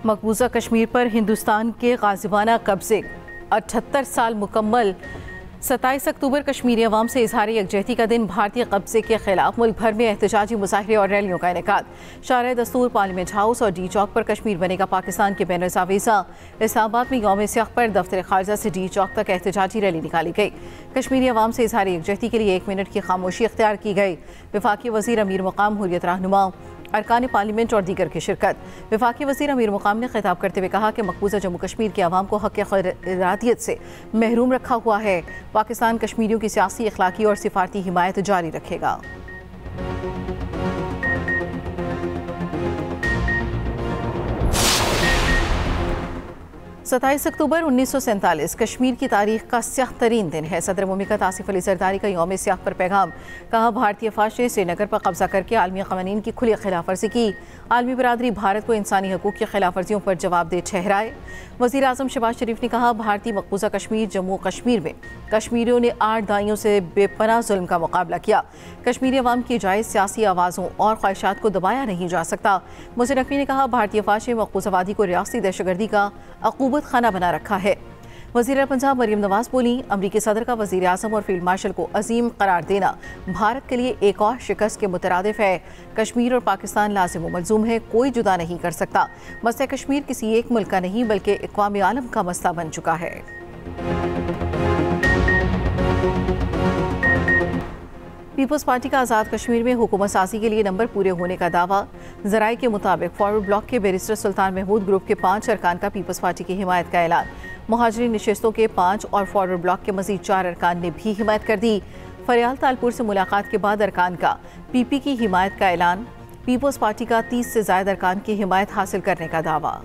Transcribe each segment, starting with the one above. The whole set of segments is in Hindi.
मकबूजा कश्मीर पर हिंदुस्तान के गाजिबाना कब्जे 78 साल मुकम्मल। 27 अक्टूबर कश्मीरी अवाम से इजहार यकजहती का दिन। भारतीय कब्जे के खिलाफ मुल्क भर में एहतजाजी मुजाहरे और रैलियों का इनेकाद। शाहराह दस्तूर, पार्लियामेंट हाउस और डी चौक पर कश्मीर बनेगा पाकिस्तान के बैनर आवेजा। इस्लामाबाद में यौम सियाह पर दफ्तर खारजा से डी चौक तक एहतजाजी रैली निकाली गई। कश्मीरी अवाम से इजहार यकजहती के लिए 1 मिनट की खामोशी इख्तियार की गई। वफाकी वजीर अमीर मुकाम, हुर्रियत रहनुमा, अरकान पार्लियामेंट और दीगर की शिरकत। वफाकी वजीर अमीर मुकाम ने खिताब करते हुए कहा कि मकबूजा जम्मू कश्मीर के अवाम को हक़ इरादियत से महरूम रखा हुआ है। पाकिस्तान कश्मीरियों की सियासी, अखलाकी और सिफारती हिमायत जारी रखेगा। 27 अक्टूबर 1947 कश्मीर की तारीख का स्याह तरीन दिन है। सदर मुमलिकत आसिफ अली जरदारी का यौम सियाह पर पैगाम। कहा, भारतीय फौज ने श्रीनगर पर कब्जा करके आलमी क़वानीन की खुली खिलाफ वर्जी की। आलमी बरादरी भारत को इंसानी हकूक़ की खिलाफ वर्जियों पर जवाबदेह ठहराए। वज़ीर आज़म शहबाज शरीफ ने कहा, भारतीय मकबूजा कश्मीर जम्मू कश्मीर में कश्मीरियों ने 8 दाइयों से बेपनाह जुल्म का मुकाबला किया। कश्मीरी अवाम की जायज़ सियासी आवाज़ों और ख्वाहिशात को दबाया नहीं जा सकता। मुहसिन नकवी ने कहा, भारतीय फौज ने मकबूजा वादी को रियासती दहशतगर्दी का अक़ूबत खाना बना रखा है। वज़ीर पंजाब मरियम नवाज बोली, अमरीकी सदर का वज़ीर आज़म और फील्ड मार्शल को अजीम करार देना भारत के लिए एक और शिकस्त के मुतरादिफ है। कश्मीर और पाकिस्तान लाज़िम व मलज़ूम है, कोई जुदा नहीं कर सकता। मसला कश्मीर किसी एक मुल्क का नहीं बल्कि इक़वाम आलम का मसला बन चुका है। पीपल्स पार्टी का आज़ाद कश्मीर में हुकूमत साजी के लिए नंबर पूरे होने का दावा। ज़राए के मुताबिक फॉरवर्ड ब्लॉक के बैरिस्टर सुल्तान महमूद ग्रुप के 5 अरकान का पीपल्स पार्टी की हिमायत का ऐलान। मुहाजिरीन नशिस्तों के 5 और फॉरवर्ड ब्लॉक के मजीद 4 अरकान ने भी हिमायत कर दी। फरियाल तालपुर से मुलाकात के बाद अरकान का पीपी की हिमायत का ऐलान। पीपल्स पार्टी का 30 से ज़ायद अरकान की हिमायत हासिल करने का दावा।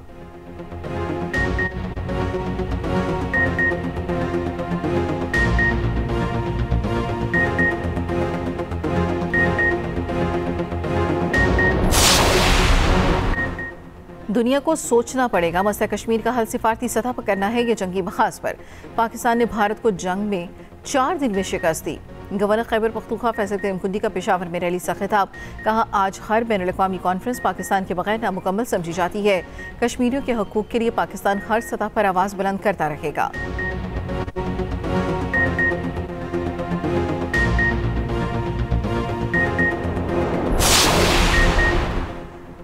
दुनिया को सोचना पड़ेगा, मसला कश्मीर का हल सिफारती सतह पर करना है या जंगी मखाज पर। पाकिस्तान ने भारत को जंग में 4 दिन में शिकस्त दी। गवर्नर खैबर पख्तूनख्वा फैसल करीम कुंडी का पेशावर में रैली सा खिताब। कहा, आज हर बैनुल-अक़वामी कॉन्फ्रेंस पाकिस्तान के बगैर नामुकम्मल समझी जाती है। कश्मीरियों के हकूक़ के लिए पाकिस्तान हर सतह पर आवाज़ बुलंद करता रहेगा।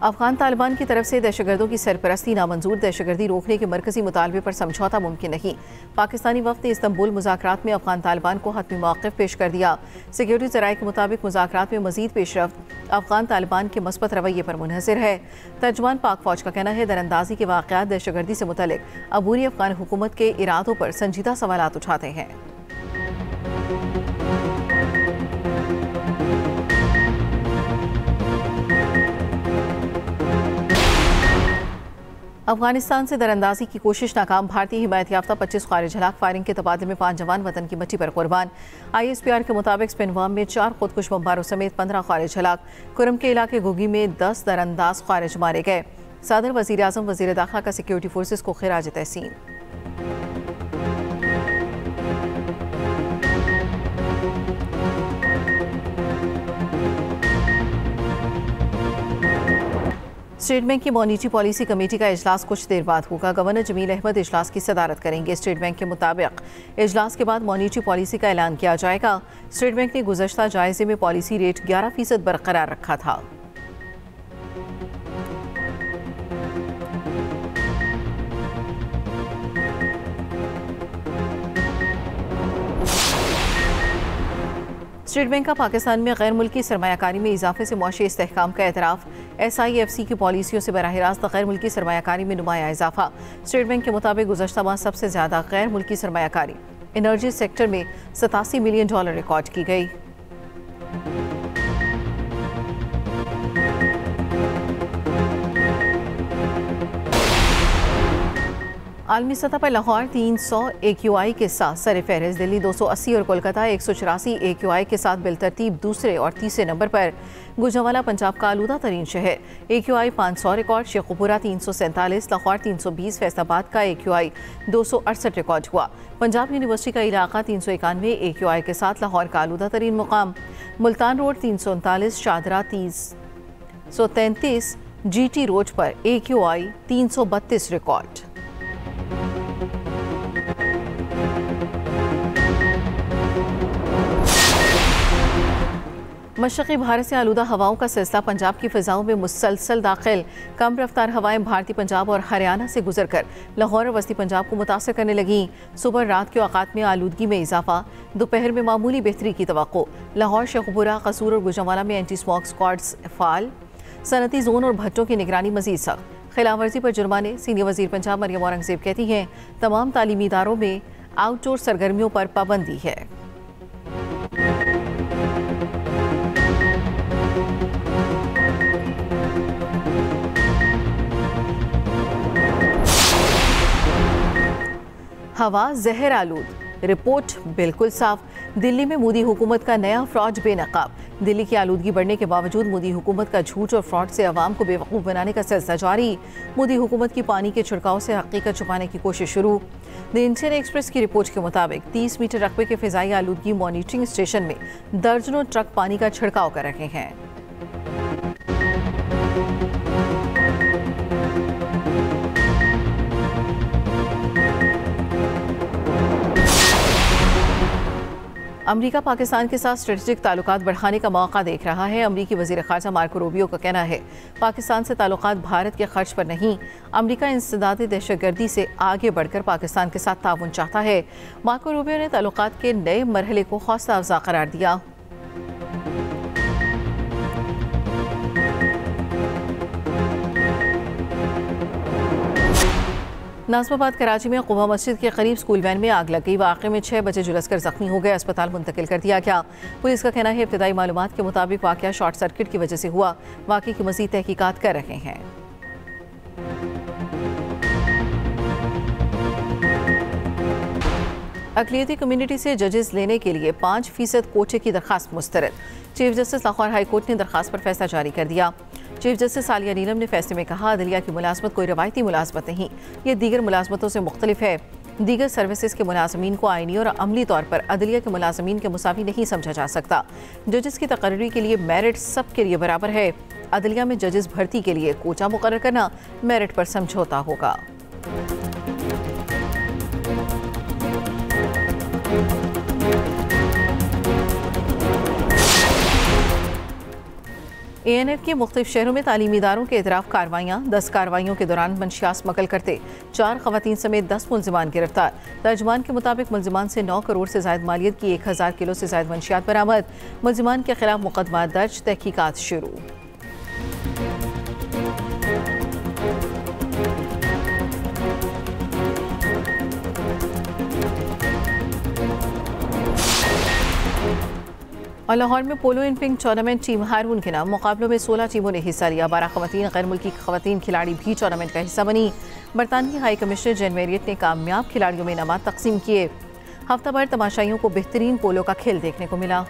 अफगान तालिबान की तरफ से दहशतगर्दों की सरपरस्ती नामंजूर। दहशतगर्दी रोकने के मरकजी मुतालबे पर समझौता मुमकिन नहीं। पाकिस्तानी वफ़द ने इस्तंबुल मुज़ाकरात में अफगान तालिबान को हतमी मौक़िफ़ पेश कर दिया। सिक्योरिटी ज़राए के मुताबिक मुज़ाकरात में मज़ीद पेशरफ्त अफगान तालिबान के मस्बत रवैये पर मुनहसर है। तर्जुमान पाक फ़ौज का कहना है, दरअंदाजी के वाक़यात दहशतगर्दी से मुतल्लिक़ अबूरी अफगान हुकूमत के इरादों पर संजीदा सवालात उठाते हैं। अफगानिस्तान से दरअंदाजी की कोशिश नाकाम। भारतीय हिमायत याफ्ता 25 खारिज हलाक। फायरिंग के तबादले में 5 जवान वतन की मट्टी पर कुर्बान। ISPR के मुताबिक स्पिनवाम में 4 खुदकुश बमबारों समेत 15 खारिज हलाक। कुरम के इलाके घुगी में 10 दरअंदाज खारिज मारे गए। सदर, वज़ीर आज़म, वज़ीर दाखिला का सिक्योरिटी फोर्सेस को खिराज तहसीन। स्टेट बैंक की मॉनिटरी पॉलिसी कमेटी का इजलास कुछ देर बाद होगा। गवर्नर जमील अहमद इजलास की सदारत करेंगे। स्टेट बैंक के मुताबिक इजलास के बाद मॉनिटरी पॉलिसी का ऐलान किया जाएगा। स्टेट बैंक ने गुज़श्ता जायजे में पॉलिसी रेट 11% बरकरार रखा था। स्टेट बैंक का पाकिस्तान में गैर मुल्की सरमायाकारी में इजाफे से मुआशी इस्तेहकाम का एतराफ़। SIFC की पॉलिसियों से बराह रास्त गैर मुल्की सरमायाकारी में नुमाया इजाफा। स्टेट बैंक के मुताबिक गुज़श्ता माह सबसे ज़्यादा गैर मुल्की सरमायाकारी एनर्जी सेक्टर में $87 मिलियन रिकॉर्ड की गई। आलमी सतह पर लाहौर 300 AQI के साथ सर फहरिस्त। दिल्ली 280 और कोलकाता 184 AQI के साथ बिलतरतीब दूसरे और तीसरे नंबर पर। गुजरांवाला पंजाब का आलूदा तरीन शहर। AQI 500 record. शेखुपुरा 347, लाहौर 320, फैसलाबाद का AQI 268 रिकॉर्ड हुआ। पंजाब यूनिवर्सिटी का इलाका 391 AQI के साथ लाहौर का आलूदा तरीन मुकाम। Multan road 339, Shahdara 333, GT road पर AQI 332 रिकॉर्ड। मशरक़ी भारत से आलूदा हवाओं का सिलसिला पंजाब की फ़िज़ाओं में मुसलसल दाखिल। कम रफ्तार हवाएं भारतीय पंजाब और हरियाणा से गुजरकर लाहौर और वस्ती पंजाब को मुतासर करने लगीं। सुबह रात के औक़ात में आलूदगी में इजाफा, दोपहर में मामूली बेहतरी की तवक्को। लाहौर, शेखुपुरा, कसूर और गुजरांवाला में एंटी स्मॉग स्क्वाड्स फ़ाल। सनती जोन और भट्टों की निगरानी मज़ीद सख्त। खिलाफवर्जी पर जुर्माने। सीनियर वज़ीर पंजाब मरियम औरंगज़ेब कहती हैं तमाम तालीमी इदारों में आउटडोर सरगर्मियों पर पाबंदी है। हवा जहर आलूद, रिपोर्ट बिल्कुल साफ। दिल्ली में मोदी हुकूमत का नया फ्रॉड बेनकाब। दिल्ली की आलूदगी बढ़ने के बावजूद मोदी हुकूमत का झूठ और फ्रॉड से अवाम को बेवकूफ़ बनाने का सिलसिला जारी। मोदी हुकूमत की पानी के छिड़काव से हकीकत छुपाने की कोशिश शुरू। द इंडियन एक्सप्रेस की रिपोर्ट के मुताबिक 30 मीटर रकबे के फ़िज़ाई आलूदगी मॉनिटरिंग स्टेशन में दर्जनों ट्रक पानी का छिड़काव कर रहे हैं। अमरीका पाकिस्तान के साथ स्ट्रेटेजिक ताल्लुकात बढ़ाने का मौका देख रहा है। अमरीकी वज़ीर ख़ारजा मार्को रूबियो का कहना है पाकिस्तान से ताल्लुकात भारत के खर्च पर नहीं, अमरीका इंसदादी दहशतगर्दी से आगे बढ़कर पाकिस्तान के साथ ताउन चाहता है। मार्को रूबियो ने ताल्लुकात के नए मरहले को हौसला अफजा करार दिया। नाज़िमाबाद कराची में कुबा मस्जिद के करीब स्कूल वैन में आग लग गई। वाक़े में 6 बच्चे झुलसकर जख्मी हो गए, अस्पताल मुंतकिल कर दिया गया। पुलिस का कहना है इब्तिदाई मालूमात के मुताबिक वाक़या शॉर्ट सर्किट की वजह से हुआ। वाक़े की मज़ीद तहकीकात कर रहे हैं। अक़लियती कम्युनिटी से जजेस लेने के लिए 5% कोटे की दरख्वास्त मुस्तरद। Chief justice Lahore high court ने दरख्वास्त पर फैसला जारी कर दिया। चीफ जस्टिस आलिया नीलम ने फैसले में कहा अदलिया की मुलाजमत कोई रवायती मुलाजमत नहीं, ये दीगर मुलाजमतों से मुख्तलिफ है। दीगर सर्विसेज के मुलाजमीन को आइनी और अमली तौर पर अदलिया के मुलाजमीन के मुसावी नहीं समझा जा सकता। जजेस की तकर्री के लिए मेरिट सब के लिए बराबर है। अदलिया में जजेस भर्ती के लिए कोटा मुकर्रर करना मेरिट पर समझौता होगा। ANF के मुख्तलिफ शहरों में तालीमी इदारों के इतराफ़ कार्रवाइयाँ। 10 कार्रवाइयों के दौरान मंशियात स्मगल करते 4 ख़वातीन समेत 10 मुलजिमान गिरफ्तार। तर्जुमान के मुताबिक मुलजिमान से 9 करोड़ से ज़ायद मालियत की 1000 किलो से ज़ायद मंशियात बरामद। मुलजिमान के खिलाफ मुकदमा दर्ज, तहकीकात शुरू। और लाहौर में पोलो इन पिंक टूर्नामेंट टीम हारून के नाम मुकाबलों में 16 टीमों ने हिस्सा लिया। 12 ख़वातीन गैर मुल्की ख़वातीन खिलाड़ी भी टूर्नामेंट का हिस्सा बनी। बरतानवी हाई कमिश्नर जेन मैरियट ने कामयाब खिलाड़ियों में इनामात तकसीम किए। हफ्ता भर तमाशाइयों को बेहतरीन पोलो का खेल देखने को मिला।